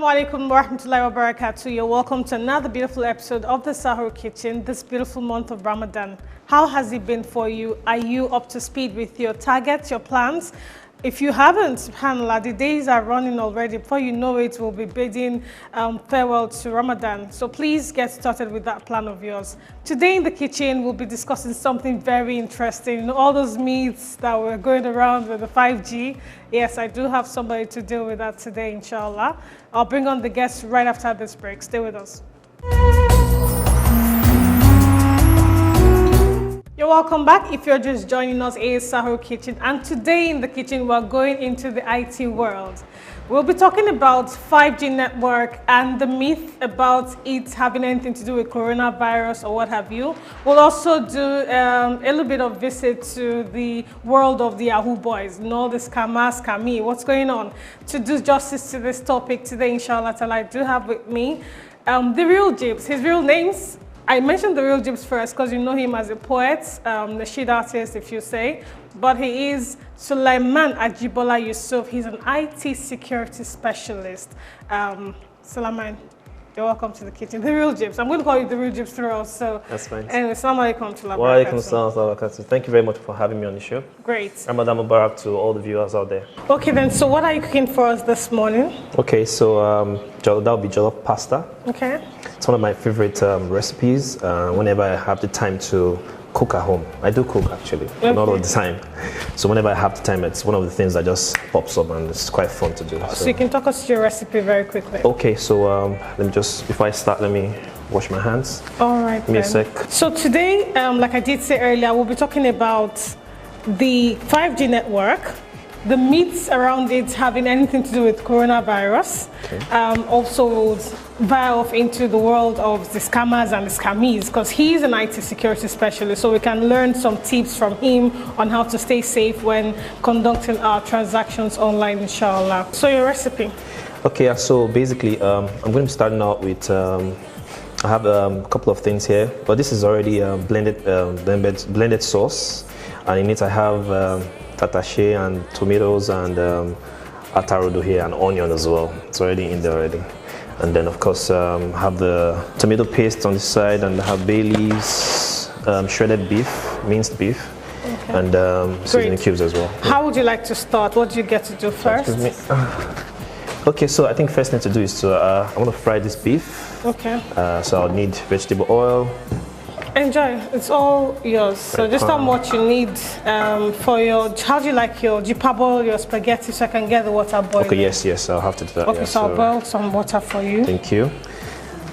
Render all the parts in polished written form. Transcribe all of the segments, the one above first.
alaikum wa rahmatullahi wa barakatuh. You're welcome to another beautiful episode of the Sahur Kitchen this beautiful month of Ramadan. How has it been for you? Are you up to speed with your targets, your plans? If you haven't, subhanAllah, the days are running already. Before you know it, we'll be bidding farewell to Ramadan. So please get started with that plan of yours. Today in the kitchen, we'll be discussing something very interesting. You know, all those myths that were going around with the 5G. Yes, I do have somebody to deal with that today, inshallah. I'll bring on the guests right after this break. Stay with us. You're welcome back. If you're just joining us, it is Sahur Kitchen, and today in the kitchen we're going into the IT world. We'll be talking about 5G network and the myth about it having anything to do with coronavirus or what have you. We'll also do a little bit of visit to the world of the Yahoo boys, you know, the scammers, scammy, what's going on. To do justice to this topic today, inshallah ta'ala, I do have with me the real Jibs. His real name's, I mentioned the real Jibs first because you know him as a poet, nasheed artist if you say, but he is Sulaiman Ajibola Yusuf. He's an IT security specialist. Sulaiman, you're welcome to the kitchen. The real Jibs. I'm going to call you the real Jibs throughout. So that's fine. Anyway, assalamu alaikum. Wa alaikum assalam wa barakatuh. Thank you very much for having me on the show. Great. Ramadan Mubarak to all the viewers out there. Okay then, so what are you cooking for us this morning? Okay, so that'll be jollof pasta. Okay. It's one of my favorite recipes whenever I have the time to cook at home. I do cook actually, okay. Not all the time. So whenever I have the time, it's one of the things that just pops up and it's quite fun to do. So you can talk us through your recipe very quickly. Okay, so let me just, before I start, let me wash my hands. All right. Give me a sec. So today, like I did say earlier, we'll be talking about the 5G network, the myths around it having anything to do with coronavirus. Okay. Also we'll veer off into the world of the scammers and the scammies because he's an IT security specialist, so we can learn some tips from him on how to stay safe when conducting our transactions online, inshallah. So your recipe? Okay, so basically I'm going to be starting out with I have a couple of things here, but this is already blended sauce, and in it I have tatashe and tomatoes and atarudo here and onion as well. It's already in there already. And then of course have the tomato paste on this side, and I have bay leaves, shredded beef, minced beef, okay. And seasoning cubes as well. How would you like to start? What do you get to do first? Okay, so I think first thing to do is to I want to fry this beef. Okay. So I'll need vegetable oil. Enjoy. It's all yours. So just how much you need for your, how do you like your, do you parboil your spaghetti so I can get the water boiling? Okay, yes, I'll have to do that. Okay, yeah, so I'll boil some water for you. Thank you.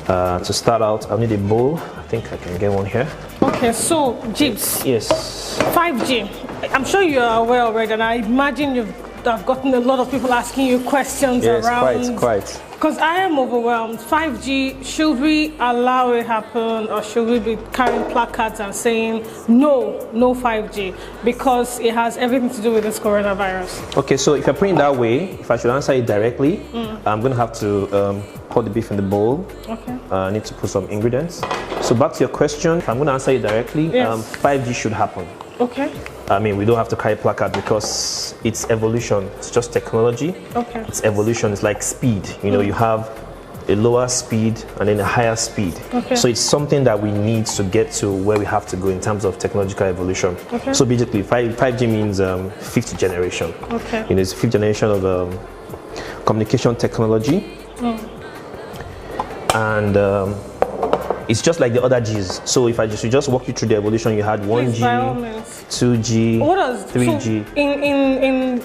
To start out, I'll need a bowl. I think I can get one here. Okay, so Jibs. Yes. 5G. I'm sure you are aware already, and I imagine I've gotten a lot of people asking you questions around. Yes, quite. Because I am overwhelmed. 5G, should we allow it happen, or should we be carrying placards and saying no 5G because it has everything to do with this coronavirus? Okay, so if you're putting it that way, if I should answer it directly, I'm going to have to put the beef in the bowl. Okay. I need to put some ingredients. So back to your question, if I'm going to answer it directly, yes. 5G should happen. Okay. I mean, we don't have to carry placard because it's evolution. It's just technology. Okay. It's evolution. It's like speed. You know, you have a lower speed and then a higher speed. Okay. So it's something that we need to get to where we have to go in terms of technological evolution. Okay. So basically, 5G means fifth generation. Okay. You know, it's fifth generation of communication technology. And it's just like the other G's. So if I just walk you through the evolution, you had 1G, 2G, 3G. So in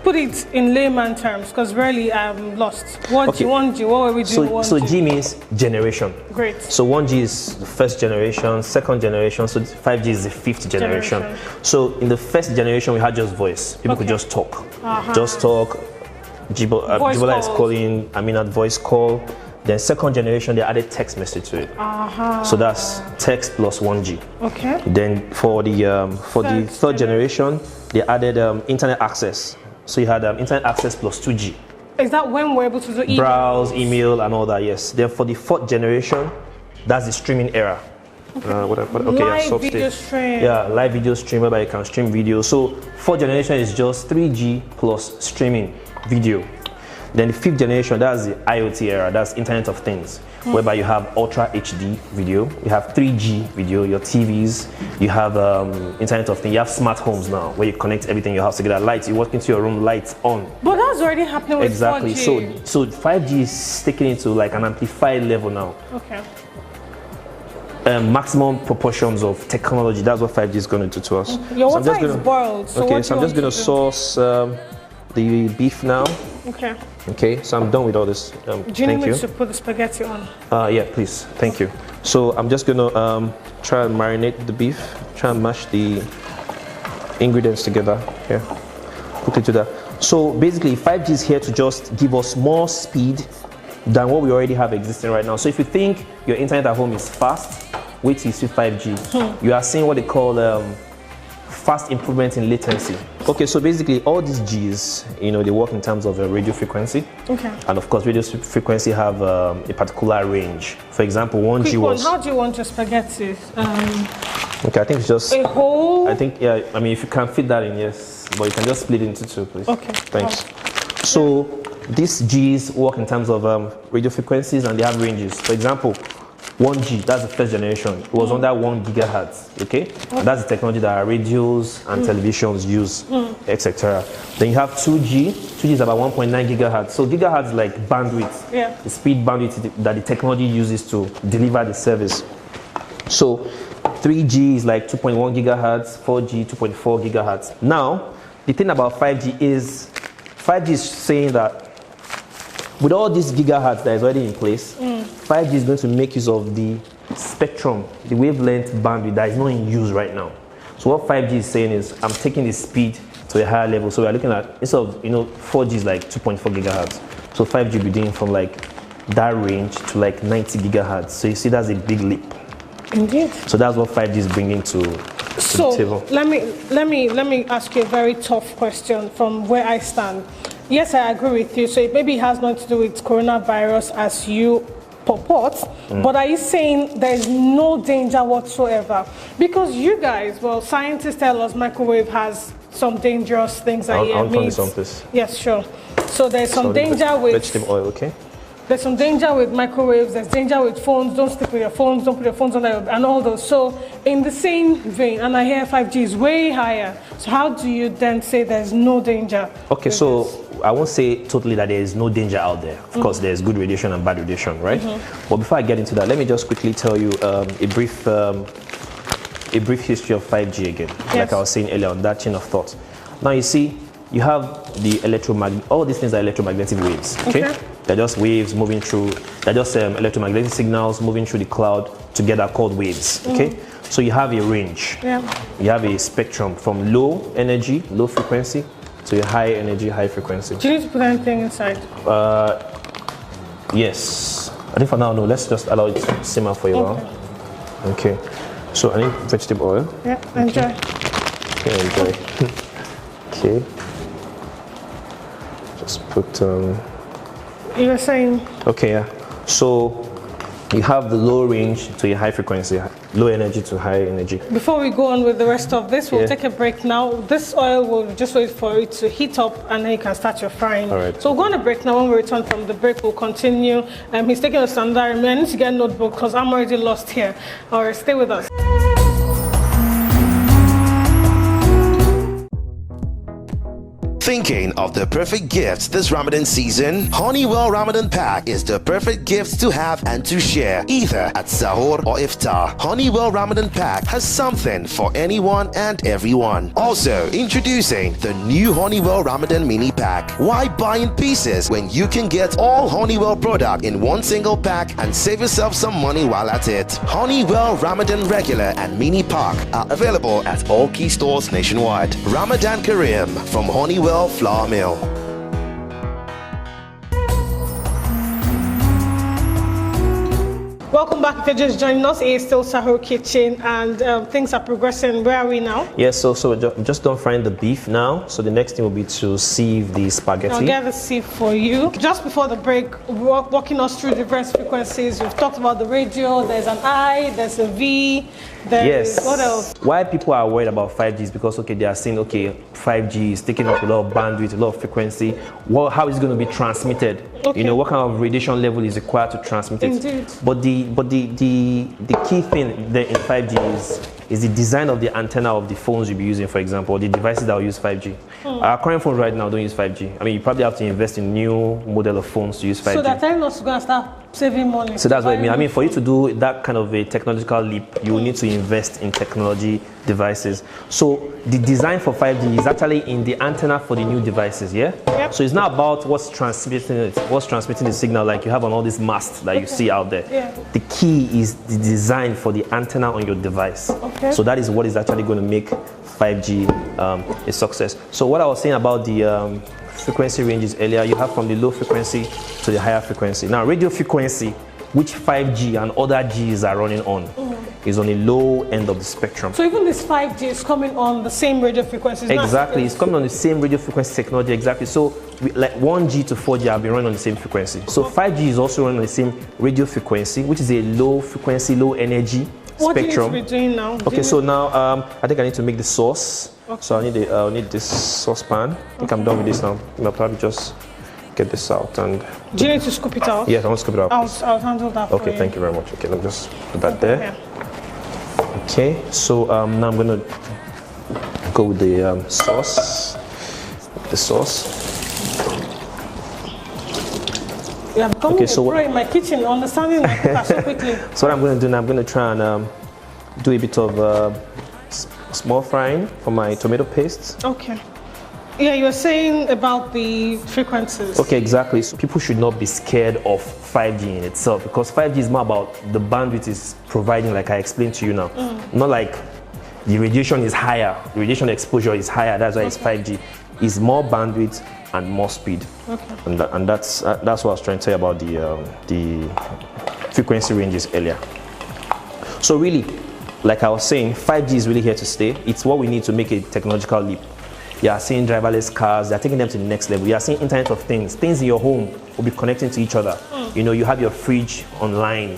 put it in layman terms, because really I'm lost. What okay. 1G, what were we doing? So G means generation. Great. So 1G is the first generation, second generation, so 5G is the fifth generation. So in the first generation, we had just voice. People could just talk. Just talk. Jibola is calling, Aminah voice call. Then second generation, they added text message to it. So that's text plus 1G. Okay. Then for the third generation, they added internet access. So you had internet access plus 2G. Is that when we're able to do email? Browse, email, and all that, yes. Then for the fourth generation, that's the streaming era. Okay. Live video stream. Yeah, live video stream whereby you can stream video. So fourth generation is just 3G plus streaming video. Then the 5th generation, that's the IoT era, that's Internet of Things, whereby you have Ultra HD video, you have 3G video, your TVs, you have Internet of Things, you have smart homes now, where you connect everything in your house together. Lights, you walk into your room, lights on. But that's already happening with 4G. So 5G is taken into like an amplified level now. Okay. Maximum proportions of technology, that's what 5G is going to do to us. Your water is boiled. So okay, so I'm just going to sauce the beef now. Okay. Okay, so I'm done with all this. Do you need me to put the spaghetti on? Yeah, please. Thank you. So I'm just going to try and marinate the beef, try and mash the ingredients together. Here, quickly do that. So basically, 5G is here to just give us more speed than what we already have existing right now. So if you think your internet at home is fast, wait till you see 5G. You are seeing what they call fast improvement in latency. Okay, so basically all these Gs, you know, they work in terms of radio frequency. Okay. And of course, radio frequency have a particular range. For example, 1G was... How do you want your spaghetti? Okay, I think it's just... A whole? I think, yeah, I mean, if you can fit that in, yes. But you can just split it into 2, please. Okay. Thanks. So these Gs work in terms of radio frequencies, and they have ranges. For example, 1G, that's the 1st generation. It was under 1 gigahertz, okay? And that's the technology that our radios and televisions use, etc. Then you have 2G. 2G is about 1.9 gigahertz. So gigahertz is like bandwidth, the speed bandwidth that the technology uses to deliver the service. So 3G is like 2.1 gigahertz, 4G, 2.4 gigahertz. Now, the thing about 5G is saying that with all these gigahertz that is already in place, 5G is going to make use of the spectrum, the wavelength bandwidth that is not in use right now. So what 5G is saying is, I'm taking the speed to a higher level. So we are looking at, instead of, 4G is like 2.4 gigahertz. So 5G will be doing from like that range to like 90 gigahertz. So you see, that's a big leap. Indeed. So that's what 5G is bringing to the table. Let me ask you a very tough question from where I stand. Yes, I agree with you. So it maybe has nothing to do with coronavirus as you purport, but are you saying there is no danger whatsoever? Because you guys, well, scientists tell us microwave has some dangerous things that I'll turn this on, please. Yes, sure. So there's some danger with vegetable oil, okay? There's some danger with microwaves, there's danger with phones, don't stick with your phones, don't put your phones on there, and all those. So in the same vein, and I hear 5G is way higher, so how do you then say there's no danger? Okay, so I won't say totally that there is no danger out there. Of course, there's good radiation and bad radiation, right? But before I get into that, let me just quickly tell you a brief history of 5G again, like I was saying earlier on that chain of thought. Now you see, you have the electromagnetic, all these things are electromagnetic waves, okay? They're just waves moving through, they're just electromagnetic signals moving through the cloud together called waves, okay? So you have a range, you have a spectrum from low energy, low frequency, to a high energy, high frequency. Do you need to put anything inside? Yes. I think for now, no, let's just allow it to simmer for a while. Okay. So I need vegetable oil. Yeah, enjoy. Okay, enjoy. Okay. Just put You were saying? Okay, yeah. So you have the low range to a high frequency, low energy to high energy. Before we go on with the rest of this, we'll take a break now. This oil will just wait for it to heat up and then you can start your frying. All right. So we'll go on a break now. When we return from the break, we'll continue. He's taking a standard. I need to get a notebook because I'm already lost here. All right, stay with us. Thinking of the perfect gifts this Ramadan season? Honeywell Ramadan Pack is the perfect gifts to have and to share, either at Sahur or Iftar. Honeywell Ramadan Pack has something for anyone and everyone. Also, introducing the new Honeywell Ramadan Mini Pack. Why buy in pieces when you can get all Honeywell product in one single pack and save yourself some money while at it? Honeywell Ramadan Regular and Mini Pack are available at all key stores nationwide. Ramadan Kareem from Honeywell Flour Mill. Welcome back. If you're just joining us, it's still Sahur Kitchen, and things are progressing. Where are we now? Yes, so just done frying the beef now. So the next thing will be to sieve the spaghetti. I'll get the sieve for you. Just before the break, walking us through different frequencies. We've talked about the radio. There's an I, there's a V. Yes. What else? Why people are worried about 5G is because, okay, they are saying, okay, 5G is taking up a lot of bandwidth, a lot of frequency. Well, how is it going to be transmitted? Okay. You know, what kind of radiation level is required to transmit it? Indeed. But the key thing there in 5G is the design of the antenna of the phones you'll be using, for example, or the devices that will use 5G. Our current phones right now don't use 5G. I mean, you probably have to invest in new model of phones to use 5G. So they're telling us to go and start saving money. So that's what I mean. I mean, for you to do that kind of a technological leap, you will need to invest in technology devices. So the design for 5G is actually in the antenna for the new devices, yeah? Yep. So it's not about what's transmitting the signal like you have on all these masts that you see out there. Yeah. The key is the design for the antenna on your device. Okay. So that is what is actually going to make 5G a success. So what I was saying about the frequency ranges earlier, you have from the low frequency to the higher frequency. Now, radio frequency, which 5G and other Gs are running on, is on the low end of the spectrum. So even this 5G is coming on the same radio frequencies? Exactly, it's coming on the same radio frequency technology, exactly. So like 1G to 4G have been running on the same frequency. So 5G is also running on the same radio frequency, which is a low frequency, low energy what spectrum. What do you need to be doing now? Okay, so now I think I need to make the sauce. Okay. So I need this saucepan. I think I'm done with this now. I'll probably just get this out and. Do you need to scoop it out? Yes, I want to scoop it out. I'll handle that. Okay, for you. Thank you very much. Okay, let me just put that there. Yeah. Okay, so now I'm gonna go with the sauce. The sauce. Yeah, I'm becoming a pro in my kitchen, understanding my cooker so quickly. So what I'm going to do now, I'm going to try and do a bit of small frying for my tomato paste. Okay. Yeah, you were saying about the frequencies. Okay, exactly. So people should not be scared of 5G in itself, because 5G is more about the bandwidth is providing, like I explained to you now. Not like the radiation is higher, the radiation exposure is higher, that's why it's 5G. It's more bandwidth and more speed. Okay. And that's what I was trying to tell you about the frequency ranges earlier. So really, like I was saying, 5G is really here to stay. It's what we need to make a technological leap. You are seeing driverless cars, they're taking them to the next level. You are seeing Internet of Things. Things in your home will be connecting to each other. You know, you have your fridge online,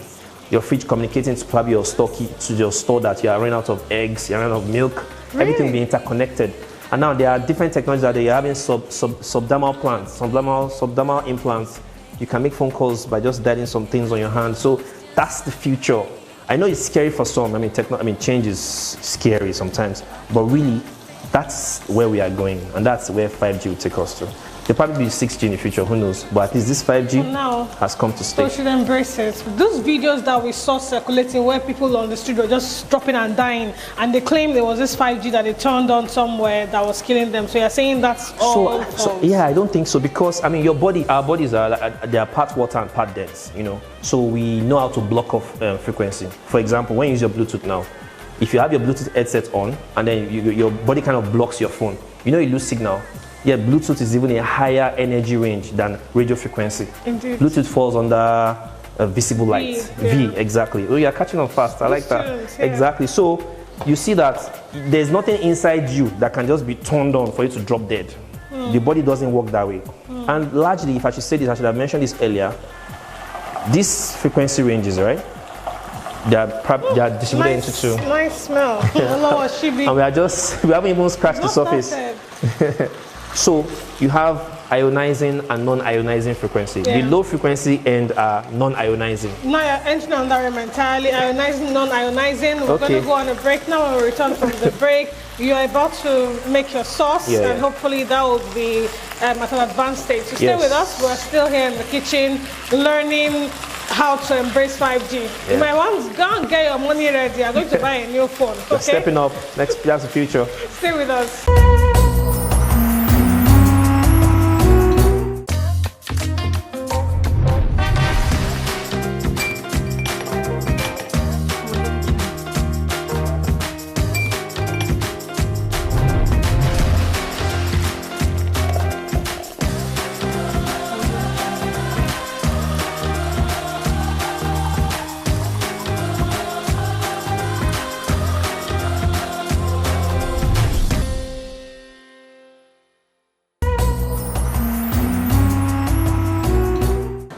your fridge communicating to probably your store to your store that you are running out of eggs, you're running out of milk. Really? Everything will be interconnected. And now there are different technologies that you're having subdermal plants, subdermal implants. You can make phone calls by just dialing some things on your hand. So that's the future. I know it's scary for some. I mean, change is scary sometimes, but really, that's where we are going, and that's where 5G will take us to. There'll probably be 6G in the future, who knows? But at least this 5G has come to stay. So we should embrace it. Those videos that we saw circulating where people on the street were just dropping and dying, and they claimed there was this 5G that they turned on somewhere that was killing them. So you're saying that's all false? So yeah, I don't think so, because I mean, our bodies they are part water and part dense, you know. So we know how to block off frequency. For example, when you use your Bluetooth now, if you have your Bluetooth headset on and then your body kind of blocks your phone, you know, you lose signal. Yeah, Bluetooth is even a higher energy range than radio frequency. Indeed. Bluetooth falls under visible light. V, exactly. Oh, you're catching on fast. I like that. Yeah. Exactly. So you see that there's nothing inside you that can just be turned on for you to drop dead. The body doesn't work that way. And largely, if I should say this, I should have mentioned this earlier. These frequency ranges, right? They are distributed into two. Nice smell. And we haven't even scratched the surface. So you have ionizing and non-ionizing frequency. Yeah. The low frequency end are non-ionizing. Now you're entering on that entirely. Ionizing, non-ionizing. We're going to go on a break now. When we return from the break, you're about to make your sauce, and hopefully that will be at an advanced stage. So stay with us. We're still here in the kitchen learning how to embrace 5G. You might want to go and get your money ready. I'm going to buy a new phone. Okay? Stepping up. That's the future. Stay with us.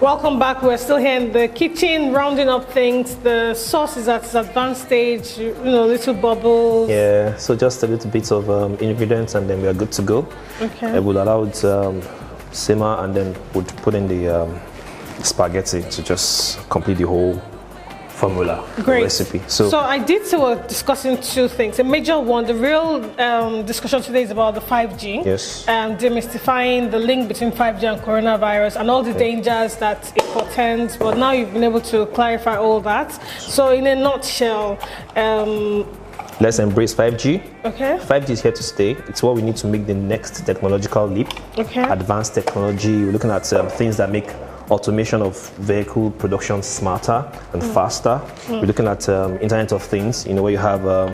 Welcome back. We're still here in the kitchen, rounding up things. The sauce is at its advanced stage, you know, little bubbles. Yeah, so just a little bit of ingredients and then we are good to go. Okay. We'll allow it simmer and then we'll put in the spaghetti to just complete the whole formula. Great. Recipe. So I did say we're discussing two things. A major one, the real discussion today is about the 5G. Yes. Demystifying the link between 5G and coronavirus and all the dangers that it portends. But now you've been able to clarify all that. So in a nutshell, let's embrace 5G. Okay. 5G is here to stay. It's what we need to make the next technological leap. Okay. Advanced technology. We're looking at things that make automation of vehicle production smarter and faster. We're looking at Internet of Things, you know, where you have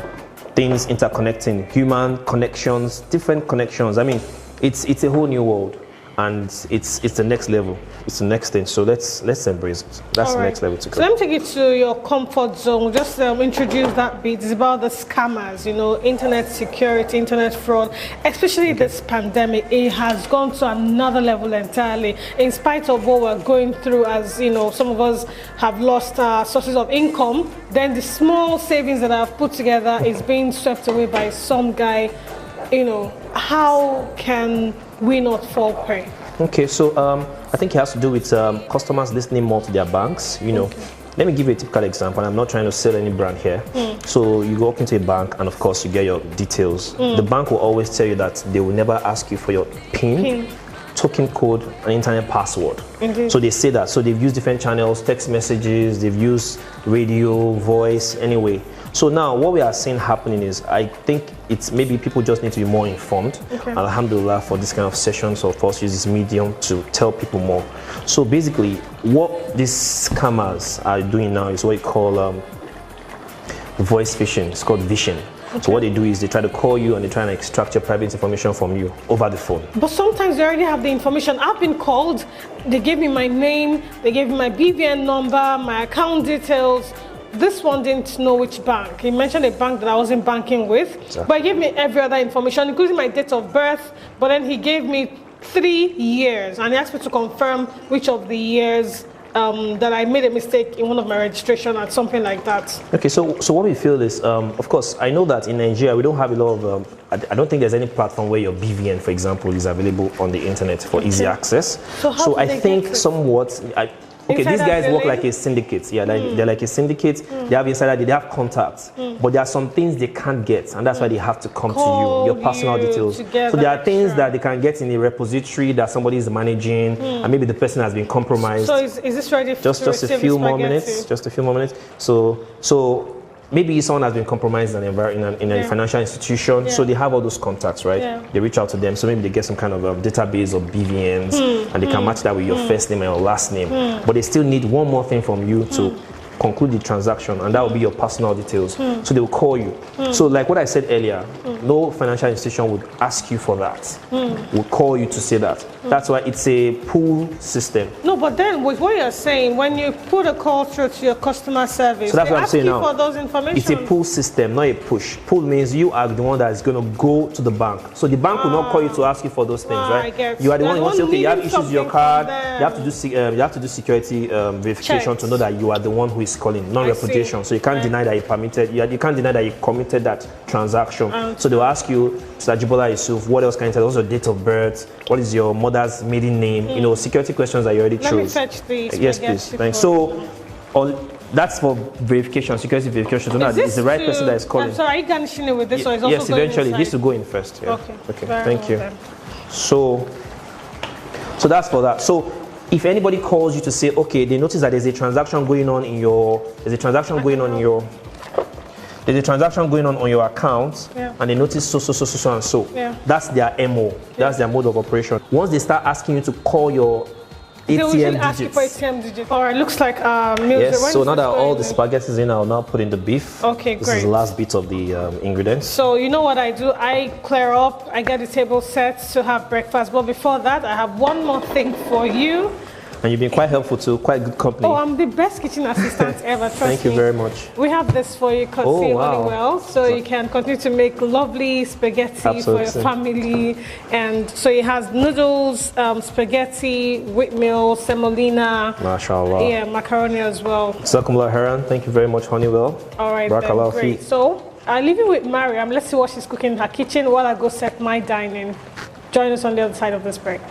things interconnecting, human connections, different connections. I mean, it's a whole new world, and it's the next level. It's the next thing. So let's embrace it. That's the next level to go. So let me take you to your comfort zone. Just introduce that bit. It's about the scammers, you know, internet security, internet fraud. Especially this pandemic, it has gone to another level entirely. In spite of what we're going through, as you know, some of us have lost our sources of income. Then the small savings that I've put together is being swept away by some guy. You know, how can we not fall prey? Okay, so I think it has to do with customers listening more to their banks. You know, let me give you a typical example. I'm not trying to sell any brand here. So you walk into a bank and of course you get your details. The bank will always tell you that they will never ask you for your PIN. Token code and internet password. So they say that. So they've used different channels, text messages, they've used radio, voice, anyway. So now what we are seeing happening is, I think it's maybe people just need to be more informed. Alhamdulillah for this kind of sessions, or for us use this medium to tell people more. So basically what these scammers are doing now is what you call voice phishing. It's called phishing. So what they do is they try to call you and they try and extract your private information from you over the phone. But sometimes they already have the information. I've been called, they gave me my name, they gave me my BVN number, my account details. This one didn't know which bank. He mentioned a bank that I wasn't banking with, but he gave me every other information, including my date of birth. But then he gave me 3 years and he asked me to confirm which of the years that I made a mistake in one of my registration or something like that. Okay, so what we feel is, of course, I know that in Nigeria we don't have a lot of, I don't think there's any platform where your BVN, for example, is available on the internet for easy access. So I think somewhat, okay, these guys work like a syndicate. Yeah, they're like a syndicate. They have insider, they have contacts, but there are some things they can't get, and that's why they have to come to you, your personal details. So there are things that they can get in a repository that somebody is managing, and maybe the person has been compromised. So is this ready for just a few more minutes? Just a few more minutes. So maybe someone has been compromised in a financial institution, so they have all those contacts, right? They reach out to them, so maybe they get some kind of database of BVNs, and they can match that with your first name and your last name. But they still need one more thing from you to conclude the transaction, and that will be your personal details. So they will call you. So like what I said earlier, no financial institution would ask you for that. Would call you to say that. That's why it's a pull system. No, but then with what you're saying, when you put a call through to your customer service, so that's what I'm saying now. For those information. It's a pull system, not a push. Pull means you are the one that is going to go to the bank. So the bank will not call you to ask you for those things, right? You are the one who wants to say, okay, you have issues with your card. You have to do security verification to know that you are the one who is calling, non-repudiation. So you can't deny that you permitted. You can't deny that you committed that transaction. So they'll ask you, Mr. Ajibola Yusuf, what else can you tell? What's your date of birth? What is your mother's maiden name? You know, security questions that you already chose. Let me fetch these. Yes, please. Thanks. So, that's for verification, security verification. So now it's the right person that is calling. I'm sorry, are you garnishing it with this, or is also yes, going eventually. inside? This will go in first. Yeah. Okay. Thank you. So that's for that. So if anybody calls you to say, okay, they notice that there's a transaction going on on your account, and they notice so and so. That's their MO. That's their mode of operation. Once they start asking you to call your ATM ask you for ATM digits. All right, looks like yes. So now that all the spaghetti is in, I'll now put in the beef. Okay, great. This is the last bit of the ingredients. So you know what I do? I clear up. I get the table set to have breakfast. But before that, I have one more thing for you. And you've been quite helpful too, quite good company. Oh, I'm the best kitchen assistant ever, trust Thank you me. very much. We have this for you, courtesy Honeywell, so you can continue to make lovely spaghetti for your family. And so it has noodles, spaghetti, wheatmeal, semolina. MashaAllah. Yeah, macaroni as well. Jazakumullahu khayran. Thank you very much, Honeywell. All right, then, great. So I'll leave you with Mariam. Let's see what she's cooking in her kitchen while I go set my dining. Join us on the other side of this break.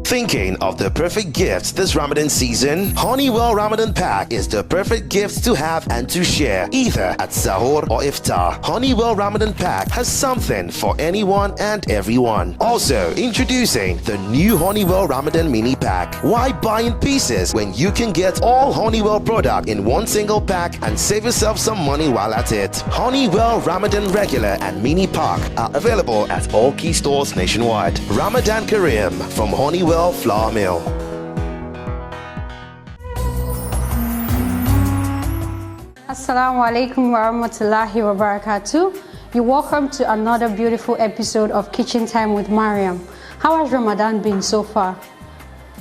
Thinking of the perfect gifts this Ramadan season? Honeywell Ramadan Pack is the perfect gift to have and to share, either at Sahur or Iftar. Honeywell Ramadan Pack has something for anyone and everyone. Also, introducing the new Honeywell Ramadan Mini Pack. Why buy in pieces when you can get all Honeywell product in one single pack and save yourself some money while at it? Honeywell Ramadan Regular and Mini Pack are available at all key stores nationwide. Ramadan Kareem from Honeywell Flour Mill. Assalamu alaikum wa rahmatullahi wa barakatuh. You're welcome to another beautiful episode of Kitchen Time with Mariam. How has Ramadan been so far?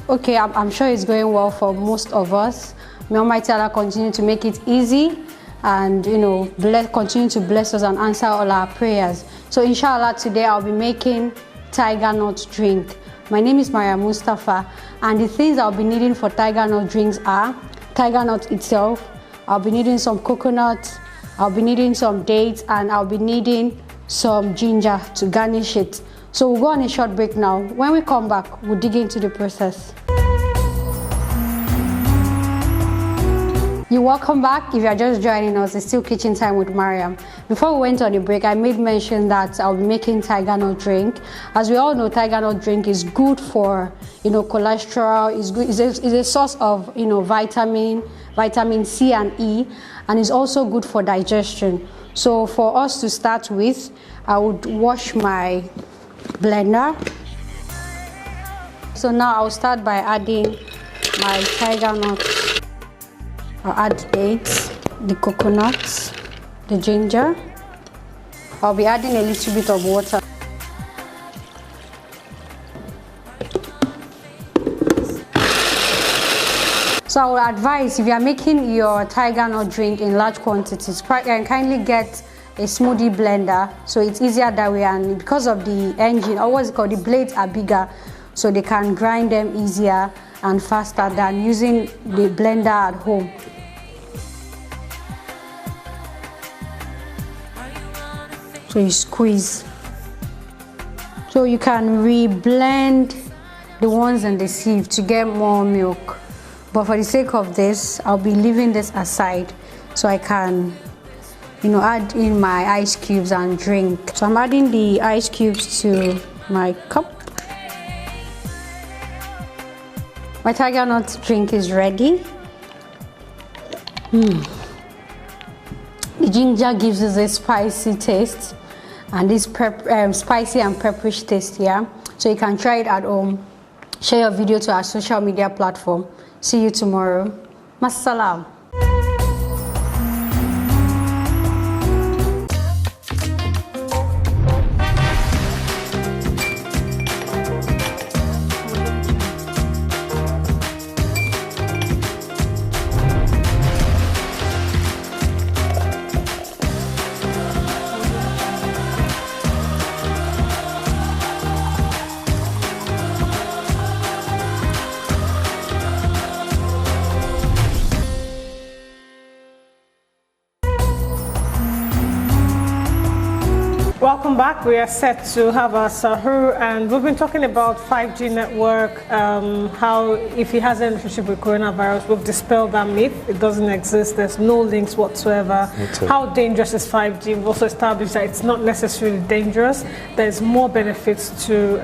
Okay, I'm sure it's going well for most of us. May Almighty Allah continue to make it easy and continue to bless us and answer all our prayers. So inshallah today I'll be making tiger nut drink. My name is Maria Mustafa, and the things I'll be needing for tiger nut drinks are tiger nut itself. I'll be needing some coconut, I'll be needing some dates, and I'll be needing some ginger to garnish it. So we'll go on a short break now. When we come back, we'll dig into the process. You're welcome back. If you're just joining us, it's still Kitchen Time with Mariam. Before we went on the break, I made mention that I'll be making tiger nut drink. As we all know, tiger nut drink is good for cholesterol. It's good. It's a source of vitamin C and E, and it's also good for digestion. So for us to start with, I would wash my blender. So now I'll start by adding my tiger nuts. I'll add dates, the coconuts, the ginger. I'll be adding a little bit of water. So I would advise, if you are making your tiger nut drink in large quantities, kindly get a smoothie blender, so it's easier that way, and because of the engine, or what's it called, the blades are bigger, so they can grind them easier and faster than using the blender at home. So you squeeze. So you can re-blend the ones in the sieve to get more milk. But for the sake of this, I'll be leaving this aside so I can, add in my ice cubes and drink. So I'm adding the ice cubes to my cup. My tiger nut drink is ready. The ginger gives us a spicy taste, and this spicy and pepperish taste here. So you can try it at home. Share your video to our social media platform. See you tomorrow. Massalam. Welcome back. We are set to have our Sahur, and we've been talking about 5G network, how if it has a relationship with coronavirus, we've dispelled that myth. It doesn't exist. There's no links whatsoever. How dangerous is 5G? We've also established that it's not necessarily dangerous. There's more benefits to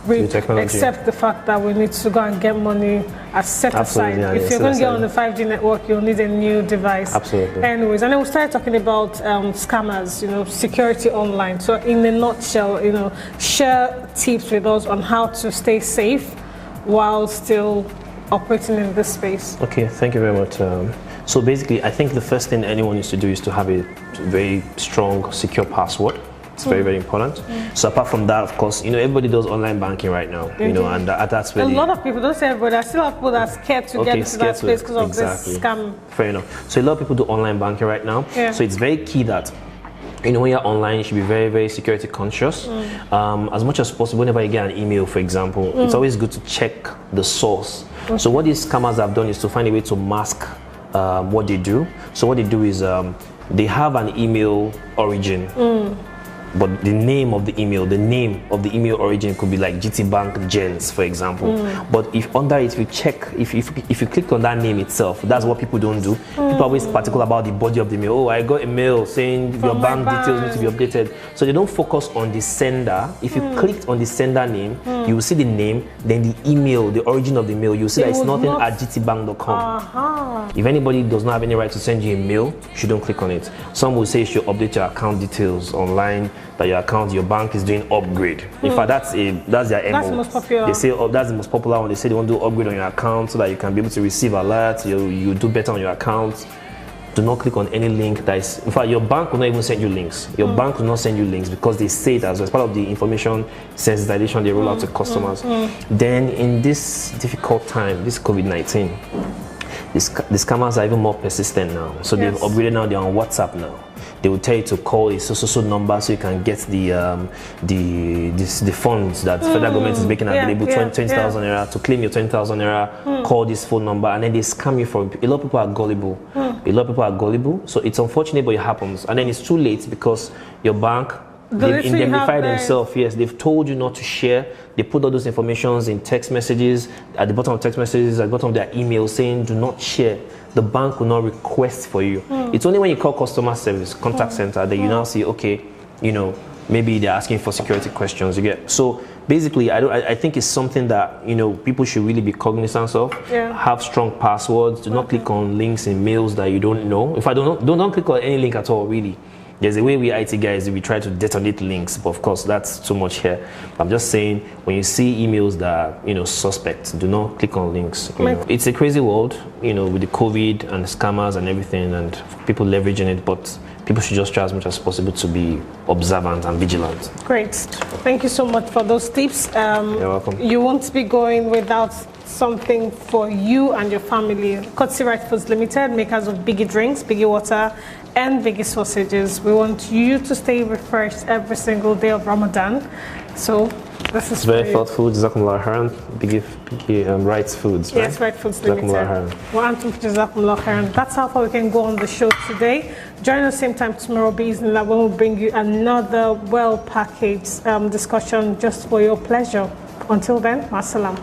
except the fact that we need to go and get money set aside. Yeah, if you're going to get on the 5G network, you'll need a new device. Absolutely. Anyways, and then we started talking about scammers, security online. So in a nutshell, share tips with us on how to stay safe while still operating in this space. Okay, thank you very much. So basically, I think the first thing anyone needs to do is to have a very strong, secure password. It's very, very important. So apart from that, of course, everybody does online banking right now, and that's really... A lot of people, don't say everybody, I still have people that are scared to get into that space because of this scam. Fair enough. So a lot of people do online banking right now. Yeah. So it's very key that when you're online, you should be very, very security conscious. As much as possible, whenever you get an email, for example, it's always good to check the source. So what these scammers have done is to find a way to mask what they do. So what they do is they have an email origin. But the name of the email origin could be like GT Bank Gens, for example. But if under it, you check, if you click on that name itself, that's what people don't do. People are always particular about the body of the mail. Oh, I got a mail saying your bank details need to be updated. So they don't focus on the sender. If you clicked on the sender name, you will see the name, then the email, the origin of the mail, you'll see that it's nothing at gtbank.com. If anybody does not have any right to send you a mail, you shouldn't click on it. Some will say you should update your account details online, that your bank is doing upgrade. In fact, that's their MO. That's the most popular. They say that's the most popular one. They say they want to do upgrade on your account so that you can be able to receive alerts. You do better on your account. Do not click on any link that is. In fact, your bank will not even send you links. Your bank will not send you links because they say it as part of the information sensitization they roll out to customers. Then in this difficult time, this COVID-19, the scammers are even more persistent now. So they've upgraded now. They're on WhatsApp now. They will tell you to call a so number so you can get the funds that the federal government is making available, 20,000 naira, to claim your 20,000 naira. Call this phone number, and then they scam you for it. A lot of people are gullible. A lot of people are gullible. So it's unfortunate, but it happens. And then it's too late because your bank, they've indemnified themselves. Yes, they've told you not to share. They put all those informations in text messages, at the bottom of text messages, at the bottom of their email, saying do not share. The bank will not request for you. It's only when you call customer service, contact center, that you now see, okay, maybe they're asking for security questions. You get. So basically, I think it's something that people should really be cognizant of. Have strong passwords. Do not click on links in mails that you don't know. In fact, don't click on any link at all. Really. There's a way we IT guys, we try to detonate links, but of course that's too much here. I'm just saying, when you see emails that are suspect, do not click on links. It's a crazy world, with the COVID and the scammers and everything, and people leveraging it. But people should just try as much as possible to be observant and vigilant. Great, thank you so much for those tips. You're welcome. You won't be going without something for you and your family. Courtesy Right Foods Limited, makers of Biggie drinks, Biggie water, and Biggie sausages. We want you to stay refreshed every single day of Ramadan. So this is very thoughtful. Jazakumullahu khayran. Biggie Right Foods. Right? Yes, Right Foods Limited. Jazakumullahu khayran. That's how far we can go on the show today. Join us same time tomorrow, Bismillah, when we'll bring you another well-packaged discussion just for your pleasure. Until then, Masalam.